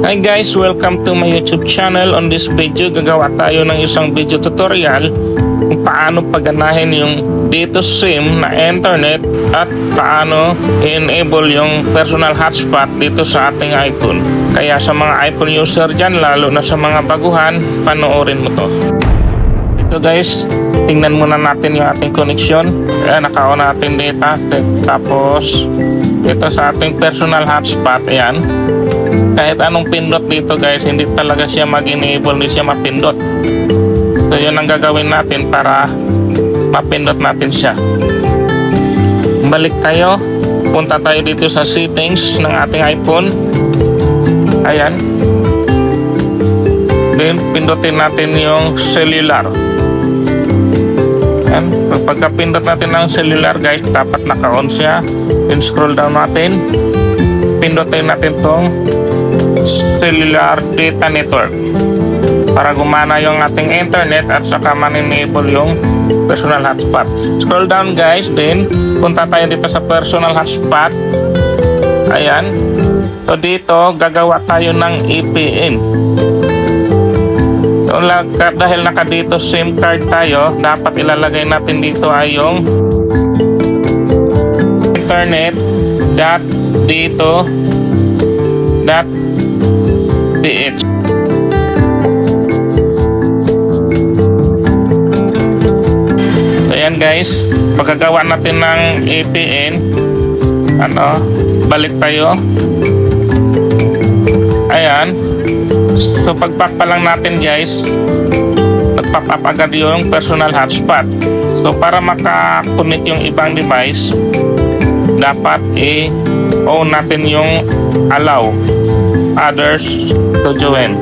Hi guys, welcome to my YouTube channel. On this video, gagawa tayo ng isang video tutorial kung paano paganahin yung dito SIM na internet at paano i-enable yung personal hotspot dito sa ating iPhone. Kaya sa mga iPhone user dyan, lalo na sa mga baguhan, panoorin mo to. Ito guys, tingnan muna natin yung ating connection. Ayan, naka-on natin data. Tapos ito sa ating personal hotspot, ayan. Kahit anong pindot dito guys, hindi talaga siya mag-enable, hindi siya mapindot. So yun ang gagawin natin para mapindot natin siya. Balik tayo, punta tayo dito sa settings ng ating iPhone. Ayan. Then pindutin natin yung cellular. Ayan. Pagka-pindot natin ng cellular guys, dapat naka-on siya. Then scroll down natin. Pindutin natin tong cellular data network para gumana yung ating internet at saka man-enable yung personal hotspot. Scroll down guys, then punta tayo dito sa personal hotspot. Ayan. So dito gagawa tayo ng VPN. So dahil naka dito SIM card tayo, dapat ilalagay natin dito ay yung internet dito .ph. So ayan guys, pagkagawa natin ng VPN, balik tayo. Ayan. So pag-back pa lang natin guys, nag-pop up agad yung personal hotspot. So para makakonect yung ibang device, dapat i-on natin yung allow others to join.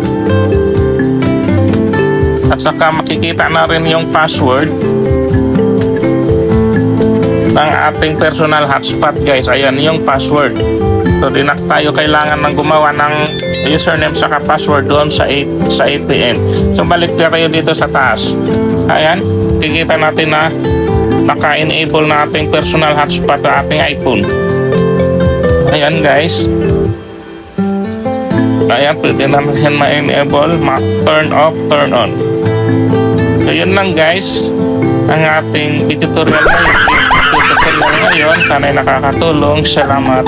At saka makikita na rin yung password ng ating personal hotspot guys. Ayan yung password. So di na tayo kailangan ng gumawa ng username saka password doon sa VPN. So balik tayo dito sa taas. Ayan, kikita natin na naka-enable na ating personal hotspot sa ating iPhone. Ayan guys. Ayan, pwede naman yan ma-enable, ma-turn off, turn on. So yun lang guys ang ating tutorial ngayon. Sana'y nakakatulong. Salamat.